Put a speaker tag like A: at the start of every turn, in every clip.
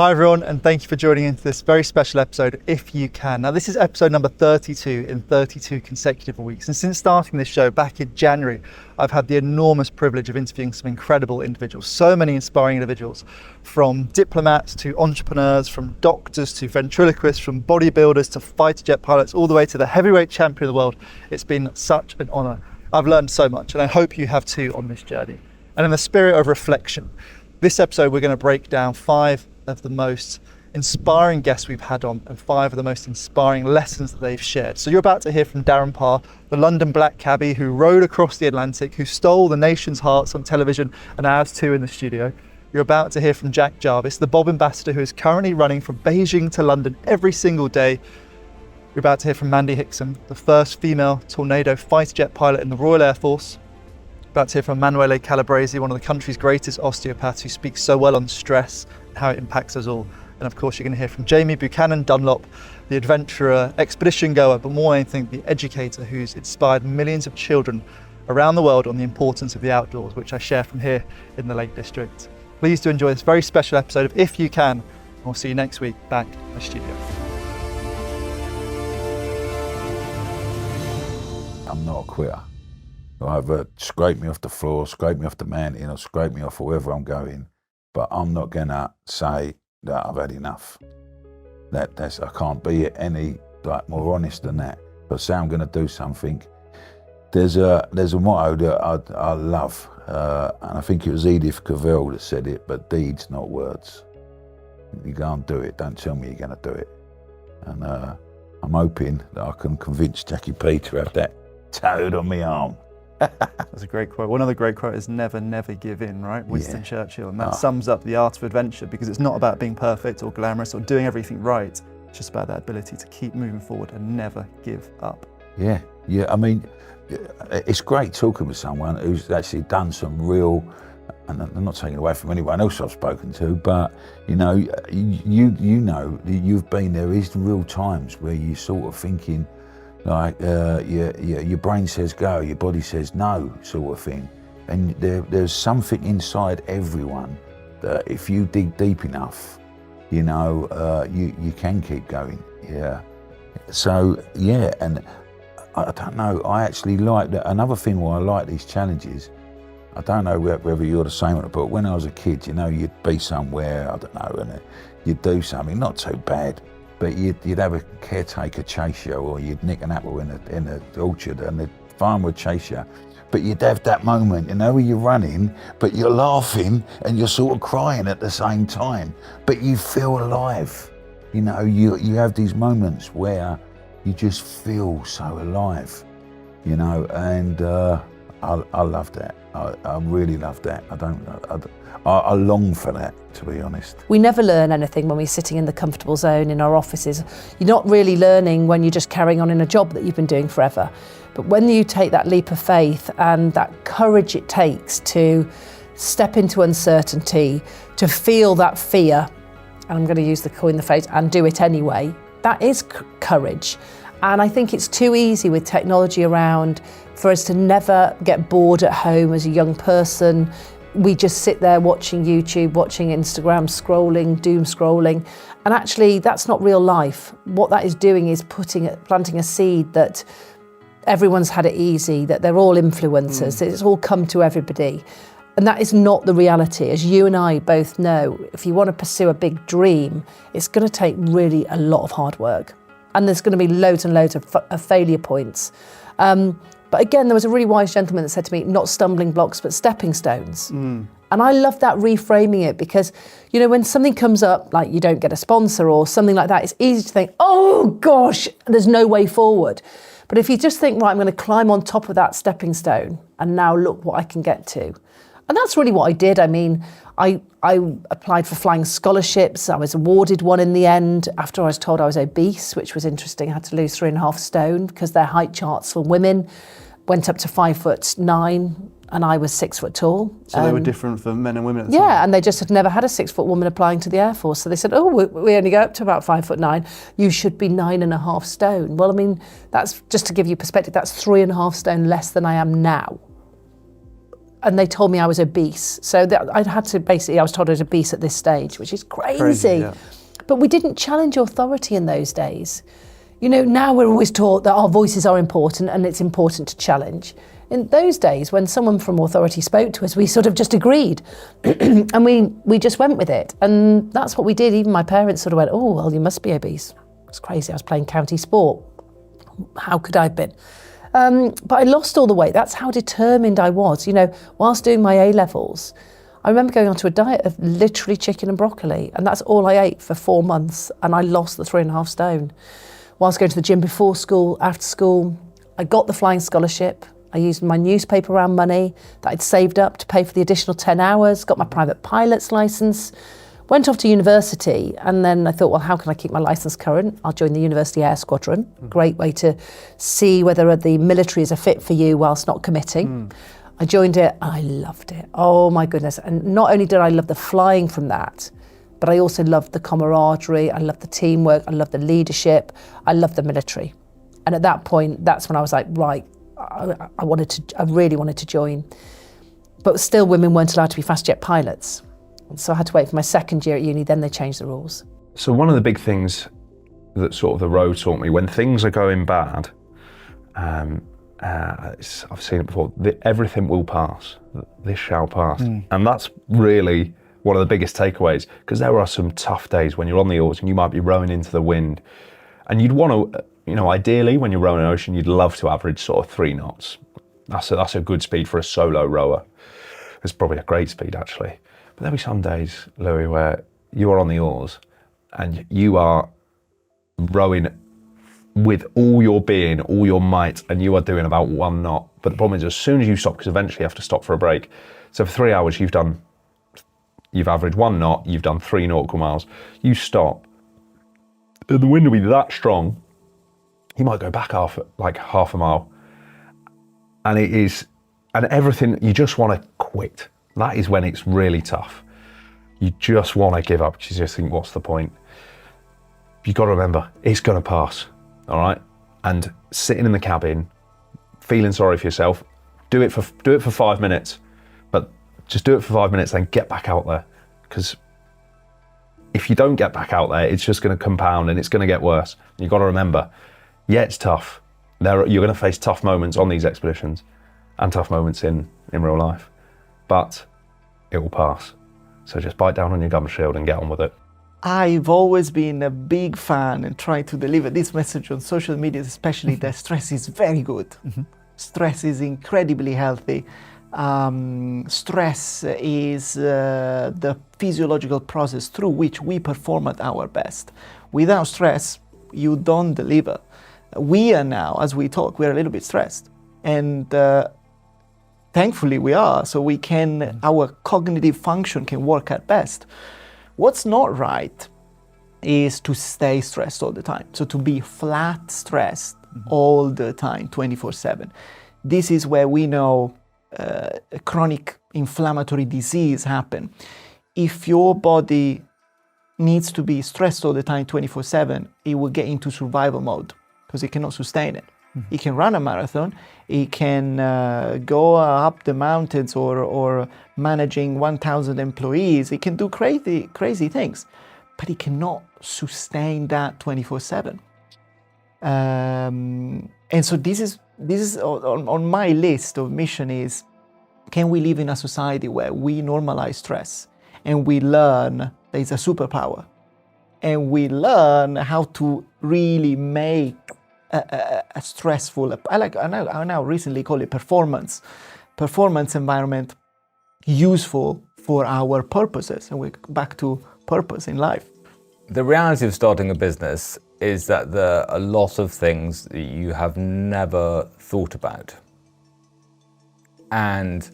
A: Hi everyone, and thank you for joining into this very special episode, If You Can. Now this is episode number 32 in 32 consecutive weeks, and since starting this show back in January, I've had the enormous privilege of interviewing some incredible individuals, so many inspiring individuals, from diplomats to entrepreneurs, from doctors to ventriloquists, from bodybuilders to fighter jet pilots, all the way to the heavyweight champion of the world. It's been such an honour. I've learned so much, and I hope you have too on this journey. And in the spirit of reflection, this episode we're going to break down 5 of the most inspiring guests we've had on and 5 of the most inspiring lessons that they've shared. So you're about to hear from Daren Parr, the London black cabbie who rode across the Atlantic, who stole the nation's hearts on television and ours too in the studio. You're about to hear from Jarvis, the Bob ambassador who is currently running from Beijing to London every single day. You're about to hear from Mandy Hickson, the first female Tornado fighter jet pilot in the Royal Air Force. About to hear from Emanuele Calabrese, one of the country's greatest osteopaths who speaks so well on stress and how it impacts us all. And of course, you're going to hear from Jamie Buchanan-Dunlop, the adventurer, expedition goer, but more than anything, the educator who's inspired millions of children around the world on the importance of the outdoors, which I share from here in the Lake District. Please do enjoy this very special episode of If You Can, and we'll see you next week back in the studio.
B: I'm not a quitter. Either scrape me off the floor, scrape me off the mountain, or scrape me off wherever I'm going. But I'm not gonna say that I've had enough. I can't be any more honest than that. But say I'm gonna do something. There's a motto that I love, and I think it was Edith Cavell that said it. But deeds, not words. You go and do it. Don't tell me you're gonna do it. And I'm hoping that I can convince Jackie P to have that tattooed on my arm.
A: That's a great quote. One other great quote is never, never give in, right? Winston Churchill. And that sums up the art of adventure, because it's not about being perfect or glamorous or doing everything right. It's just about that ability to keep moving forward and never give up.
B: Yeah. I mean, it's great talking with someone who's actually done some real, and I'm not taking away from anyone else I've spoken to, but you know, you've been there. Is real times where you sort of thinking, like your brain says go, your body says no, sort of thing. And there's something inside everyone that if you dig deep enough, you know, you can keep going. Yeah. So yeah, and I don't know. I actually like that. Another thing why I like these challenges, I don't know whether you're the same, but when I was a kid, you know, you'd be somewhere, I don't know, and you'd do something not too bad. But you'd have a caretaker chase you, or you'd nick an apple in the orchard and the farmer would chase you. But you'd have that moment, you know, where you're running, but you're laughing and you're sort of crying at the same time. But you feel alive. You know, you have these moments where you just feel so alive, you know, and I love that. I really love that. I long for that, to be honest.
C: We never learn anything when we're sitting in the comfortable zone in our offices. You're not really learning when you're just carrying on in a job that you've been doing forever. But when you take that leap of faith and that courage it takes to step into uncertainty, to feel that fear, and I'm going to coin the phrase, and do it anyway, that is courage. And I think it's too easy with technology around for us to never get bored at home as a young person. We just sit there watching YouTube, watching Instagram, scrolling, doom scrolling. And actually, that's not real life. What that is doing is planting a seed that everyone's had it easy, that they're all influencers, that it's all come to everybody. And that is not the reality. As you and I both know, if you want to pursue a big dream, it's going to take really a lot of hard work. And there's going to be loads and loads of failure points. But again, there was a really wise gentleman that said to me, not stumbling blocks, but stepping stones. And I love that, reframing it, because, you know, when something comes up, like you don't get a sponsor or something like that, it's easy to think, oh gosh, there's no way forward. But if you just think, right, I'm going to climb on top of that stepping stone and now look what I can get to. And that's really what I did. I mean, I applied for flying scholarships. I was awarded one in the end after I was told I was obese, which was interesting. I had to lose 3.5 stone because their height charts for women went up to 5'9", and I was 6 foot tall.
A: So they were different for men and women at the time?
C: Yeah, and they just had never had a 6 foot woman applying to the Air Force. So they said, oh, we only go up to about 5'9". You should be 9.5 stone. Well, I mean, that's just to give you perspective, that's 3.5 stone less than I am now. and they told me I was obese. So that I was told I was obese at this stage, which is crazy.
A: Yeah.
C: But we didn't challenge authority in those days. You know, now we're always taught that our voices are important and it's important to challenge. In those days, when someone from authority spoke to us, we sort of just agreed and we just went with it. And that's what we did. Even my parents sort of went, oh, well, you must be obese. It's crazy. I was playing county sport. How could I have been? But I lost all the weight. That's how determined I was. You know, whilst doing my A-levels, I remember going onto a diet of literally chicken and broccoli, and that's all I ate for 4 months, and I lost the 3.5 stone. Whilst going to the gym before school, after school, I got the flying scholarship. I used my newspaper round money that I'd saved up to pay for the additional 10 hours, got my private pilot's licence, went off to university, and then I thought, well, how can I keep my licence current? I'll join the University Air Squadron. Great way to see whether the military is a fit for you whilst not committing. I joined it, and I loved it. Oh my goodness. And not only did I love the flying from that, but I also loved the camaraderie, I loved the teamwork, I loved the leadership, I loved the military. And at that point, that's when I was like, right, I really wanted to join. But still, women weren't allowed to be fast jet pilots. So I had to wait for my second year at uni, then they changed the rules.
D: So one of the big things that sort of the road taught me, when things are going bad, I've seen it before, everything will pass, this shall pass. And that's really one of the biggest takeaways, because there are some tough days when you're on the oars and you might be rowing into the wind, and you'd want to, you know, ideally when you're rowing an ocean, you'd love to average sort of 3 knots. That's a good speed for a solo rower. It's probably a great speed actually. But there'll be some days, Louis, where you are on the oars and you are rowing with all your being, all your might, and you are doing about 1 knot. But the problem is, as soon as you stop, because eventually you have to stop for a break. So for 3 hours, you've averaged 1 knot, you've done 3 nautical miles. You stop, the wind will be that strong, you might go back half a mile. And everything, you just want to quit. That is when it's really tough. You just want to give up, because you just think, what's the point? You've got to remember, it's going to pass, all right? And sitting in the cabin, feeling sorry for yourself, do it for 5 minutes, but just do it for 5 minutes, then get back out there. Because if you don't get back out there, it's just going to compound and it's going to get worse. You've got to remember, yeah, it's tough. You're going to face tough moments on these expeditions and tough moments in real life, but it will pass. So just bite down on your gum shield and get on with it.
E: I've always been a big fan and try to deliver this message on social media, especially that stress is very good. Stress is incredibly healthy. Stress is the physiological process through which we perform at our best. Without stress, you don't deliver. We are now, as we talk, we're a little bit stressed. And thankfully we are, so our cognitive function can work at best. What's not right is to stay stressed all the time. So to be flat stressed all the time, 24/7. This is where we know chronic inflammatory disease happen. If your body needs to be stressed all the time, 24/7, it will get into survival mode because it cannot sustain it. It can run a marathon, it can go up the mountains or managing 1,000 employees, it can do crazy things, but it cannot sustain that 24/7. And so this is on my list of mission is, can we live in a society where we normalize stress and we learn there's a superpower and we learn how to really make a stressful, I now recently call it performance environment useful for our purposes, and we're back to purpose in life.
F: The reality of starting a business is that there are a lot of things that you have never thought about, and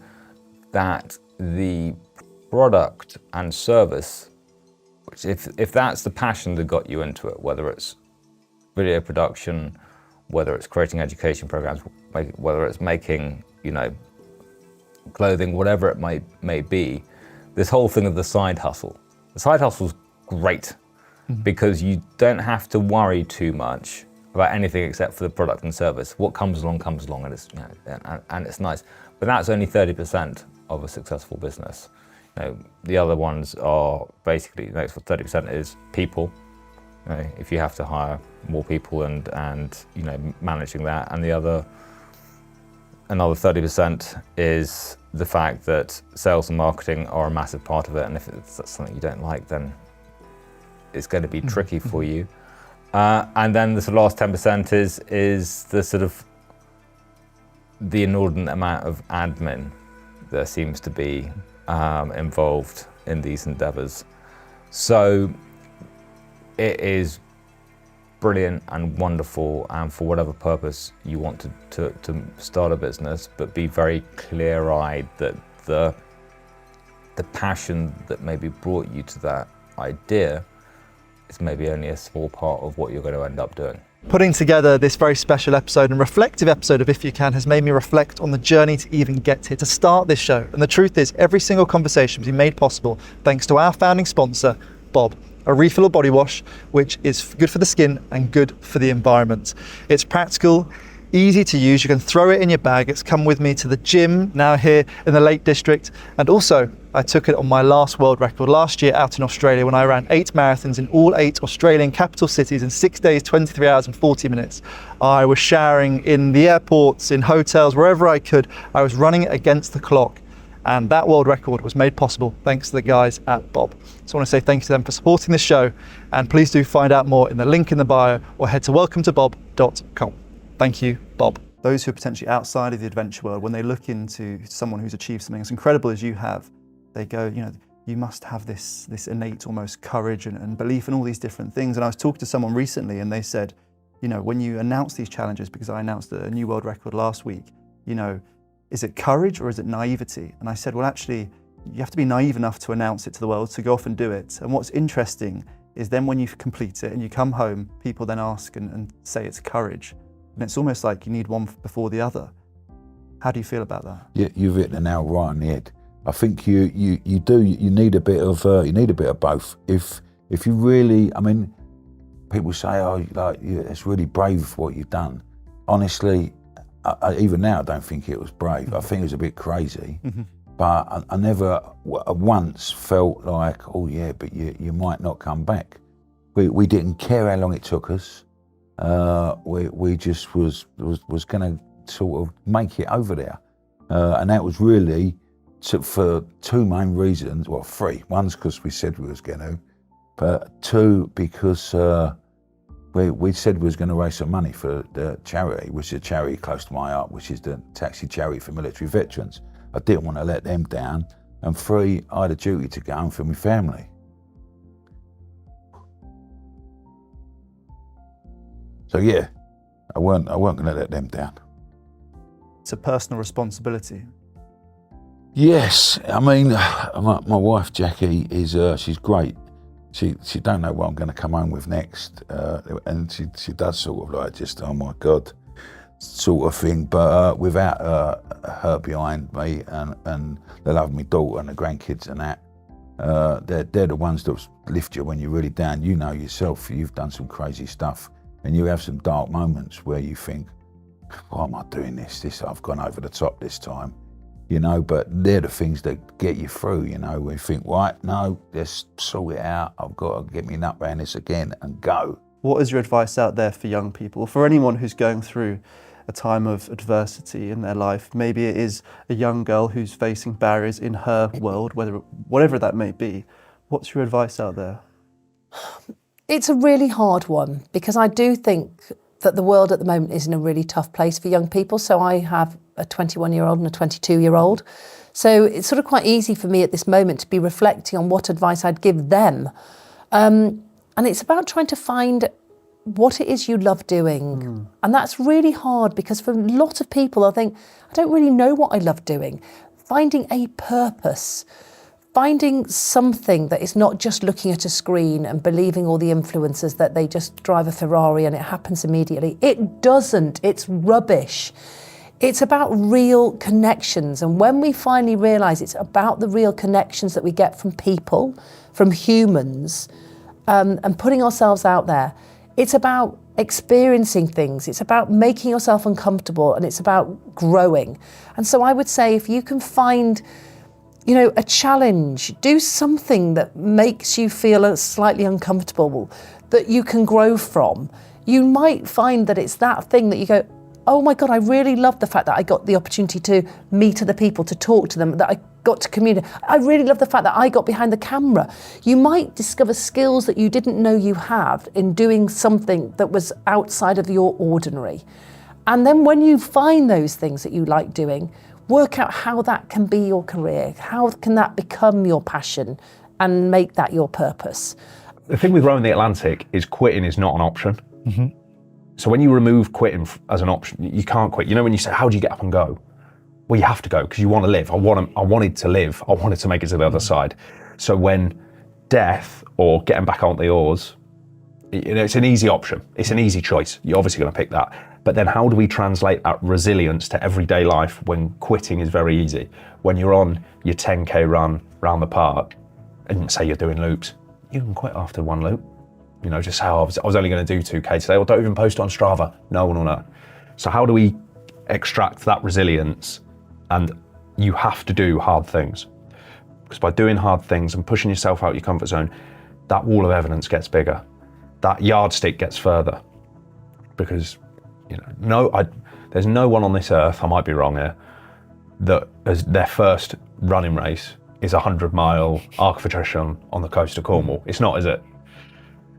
F: that the product and service, which if that's the passion that got you into it, whether it's video production, whether it's creating education programs, whether it's making, clothing, whatever it may be, this whole thing of the side hustle. The side hustle's great because you don't have to worry too much about anything except for the product and service. What comes along, and it's and it's nice. But that's only 30% of a successful business. The other ones are basically, the next 30% is people. If you have to hire more people and managing that, and another 30% is the fact that sales and marketing are a massive part of it, and if that's something you don't like, then it's going to be tricky for you. And then the sort of last 10% is the sort of the inordinate amount of admin that seems to be involved in these endeavors. So it is brilliant and wonderful, and for whatever purpose you want to start a business, but be very clear-eyed that the passion that maybe brought you to that idea is maybe only a small part of what you're going to end up doing.
A: Putting together this very special episode and reflective episode of If You Can has made me reflect on the journey to even get here, to start this show. And the truth is, every single conversation has been made possible thanks to our founding sponsor, Bob, a refillable body wash, which is good for the skin and good for the environment. It's practical, easy to use. You can throw it in your bag. It's come with me to the gym now here in the Lake District. And also, I took it on my last world record last year out in Australia when I ran 8 marathons in all 8 Australian capital cities in 6 days, 23 hours and 40 minutes. I was showering in the airports, in hotels, wherever I could. I was running it against the clock. And that world record was made possible thanks to the guys at Bob. So I want to say thank you to them for supporting this show. And please do find out more in the link in the bio or head to welcometobob.com. Thank you, Bob. Those who are potentially outside of the adventure world, when they look into someone who's achieved something as incredible as you have, they go, you must have this innate almost courage and belief in all these different things. And I was talking to someone recently and they said, when you announce these challenges, because I announced a new world record last week, is it courage or is it naivety? And I said, well, actually, you have to be naive enough to announce it to the world, to go off and do it. And what's interesting is then when you complete it and you come home, people then ask and say it's courage. And it's almost like you need one before the other. How do you feel about that?
B: Yeah, you've hit the nail right on the head. I think you need a bit of both. If you really, people say, it's really brave what you've done. Honestly, even now I don't think it was brave. I think it was a bit crazy. But I never once felt like, oh yeah, but you might not come back. We didn't care how long it took us. We just was going to sort of make it over there, and that was really for 2 main reasons. Well, 3. One's because we said we was going to, but 2 because we said we was going to raise some money for the charity, which is a charity close to my heart, which is the taxi charity for military veterans. I didn't want to let them down, and 3, I had a duty to go home for my family. So yeah, I weren't going to let them down.
A: It's a personal responsibility.
B: Yes, my wife Jackie is she's great. She don't know what I'm going to come home with next, and she does sort of like just, oh my God, sort of thing. But without her behind me and the love of my daughter and the grandkids and that, they're the ones that lift you when you're really down. You know yourself, you've done some crazy stuff. And you have some dark moments where you think, why am I doing this? I've gone over the top this time, but they're the things that get you through, where you think, right, no, let's sort it out. I've got to get me nut around this again and go.
A: What is your advice out there for young people, for anyone who's going through a time of adversity in their life? Maybe it is a young girl who's facing barriers in her world, whatever that may be. What's your advice out there?
C: It's a really hard one because I do think that the world at the moment is in a really tough place for young people. So I have a 21-year-old and a 22-year-old. So it's sort of quite easy for me at this moment to be reflecting on what advice I'd give them. And it's about trying to find what it is you love doing. And that's really hard because for a lot of people, I think, I don't really know what I love doing. Finding a purpose, finding something that is not just looking at a screen and believing all the influencers that they just drive a Ferrari and it happens immediately. It doesn't. It's rubbish. It's about real connections. And when we finally realise it's about the real connections that we get from people, from humans, and putting ourselves out there, it's about experiencing things. It's about making yourself uncomfortable and it's about growing. And so I would say if you can find you know, a challenge. Do something that makes you feel slightly uncomfortable, that you can grow from. You might find that it's that thing that you go, oh my God, I really love the fact that I got the opportunity to meet other people, to talk to them, that I got to communicate. I really love the fact that I got behind the camera. You might discover skills that you didn't know you had in doing something that was outside of your ordinary. And then when you find those things that you like doing, work out how that can be your career. How can that become your passion and make that your purpose?
D: The thing with rowing the Atlantic is quitting is not an option. So when you remove quitting as an option, you can't quit. You know, when you say, how do you get up and go? Well, you have to go because you want to live. I wanted to live. I wanted to make it to the other side. So when death or getting back on the oars, you know, it's an easy option. It's an easy choice. You're obviously going to pick that. But then how do we translate that resilience to everyday life when quitting is very easy? When you're on your 10K run around the park and say you're doing loops, you can quit after one loop. You know, just say, oh, I was only going to do 2K today, or don't even post on Strava. No one will know. So how do we extract that resilience? And you have to do hard things. Because by doing hard things and pushing yourself out your comfort zone, that wall of evidence gets bigger. That yardstick gets further. Because, you know, there's no one on this earth, I might be wrong here, that as their first running race is a 100-mile Arc of Attrition on the coast of Cornwall. It's not, is it?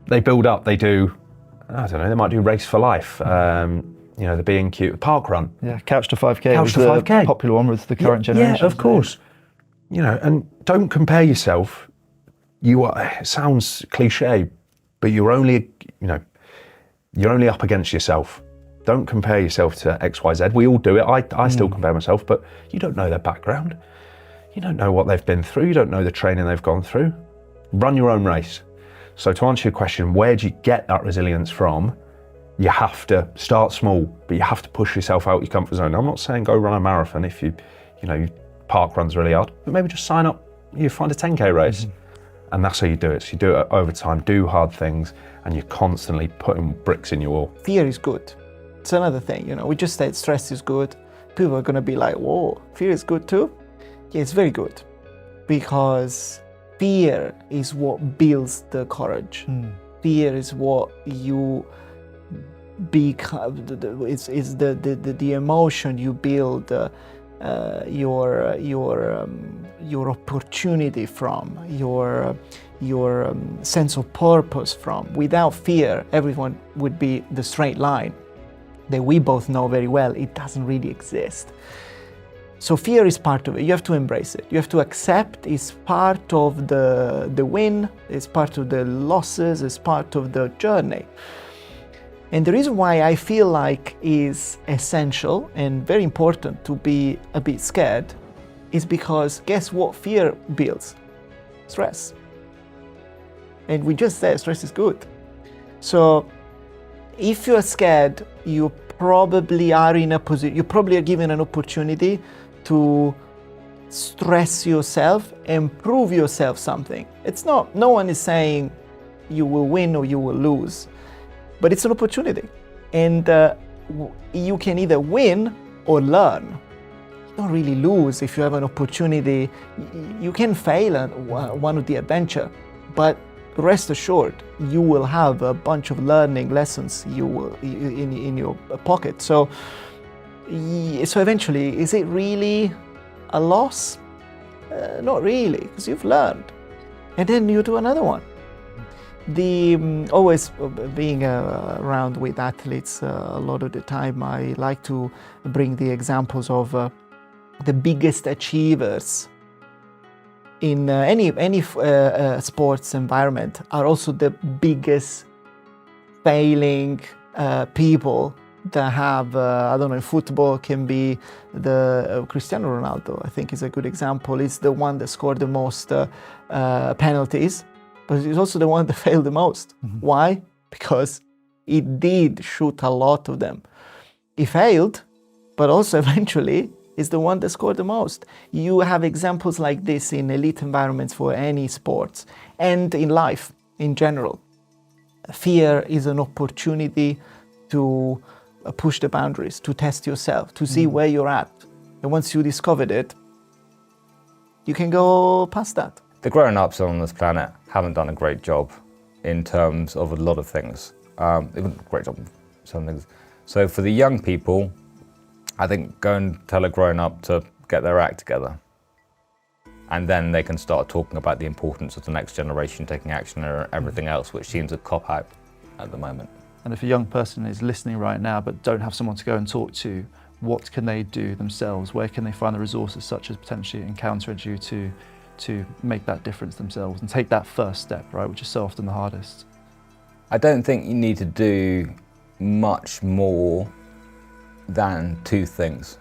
D: They build up, they do, I don't know, they might do Race for Life, you know, the B&Q, Park Run.
A: Yeah, Couch to 5K
D: Couch
A: was
D: to
A: the
D: 5K.
A: popular one with the current generation.
D: Yeah, of course. You know, and don't compare yourself. It sounds cliche, but you're only up against yourself. Don't compare yourself to X, Y, Z. We all do it. I still compare myself, but you don't know their background. You don't know what they've been through. You don't know the training they've gone through. Run your own race. So to answer your question, where do you get that resilience from? You have to start small, but you have to push yourself out your comfort zone. I'm not saying go run a marathon if you park runs really hard, but maybe just sign up, you find a 10K race. And that's how you do it. So you do it over time, do hard things, and you're constantly putting bricks in your wall.
E: Fear is good. It's another thing, you know, we just said stress is good. People are gonna be like, whoa, fear is good too? Yeah, it's very good. Because fear is what builds the courage. Fear is what you become, is the emotion you build your opportunity from, your sense of purpose from. Without fear, everyone would be the straight line that we both know very well. It doesn't really exist. So fear is part of it. You have to embrace it. You have to accept it's part of the win, it's part of the losses, it's part of the journey. And the reason why I feel like is essential and very important to be a bit scared is because guess what fear builds? Stress. And we just said stress is good. So if you're scared, you probably are in a position, you probably are given an opportunity to stress yourself and prove yourself something. It's not, no one is saying you will win or you will lose, but it's an opportunity. And you can either win or learn. You don't really lose if you have an opportunity. You can fail at one of the adventure, but rest assured, you will have a bunch of learning lessons in your pocket. So eventually, is it really a loss? Not really, because you've learned. And then you do another one. Always being around with athletes a lot of the time, I like to bring the examples of the biggest achievers in any sports environment are also the biggest failing people that have, I don't know, in football can be the Cristiano Ronaldo, I think is a good example. He's the one that scored the most penalties, but he's also the one that failed the most. Why? Because he did shoot a lot of them. He failed, but also eventually is the one that scored the most. You have examples like this in elite environments for any sports and in life in general. Fear is an opportunity to push the boundaries, to test yourself, to see where you're at. And once you discovered it, you can go past that.
F: The grown-ups on this planet haven't done a great job in terms of a lot of things. They've done a great job of some things. So for the young people, I think go and tell a grown-up to get their act together. And then they can start talking about the importance of the next generation taking action and everything else, which seems a cop-out at the moment.
A: And if a young person is listening right now but don't have someone to go and talk to, what can they do themselves? Where can they find the resources such as potentially Encounter Edu to make that difference themselves and take that first step, right, which is so often the hardest?
F: I don't think you need to do much more than two things.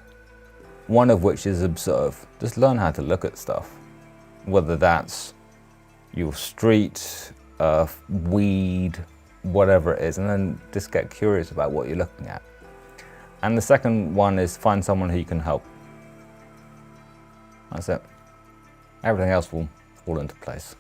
F: One of which is observe. Just learn how to look at stuff. Whether that's your street, weed, whatever it is, and then just get curious about what you're looking at. And the second one is find someone who you can help. That's it. Everything else will fall into place.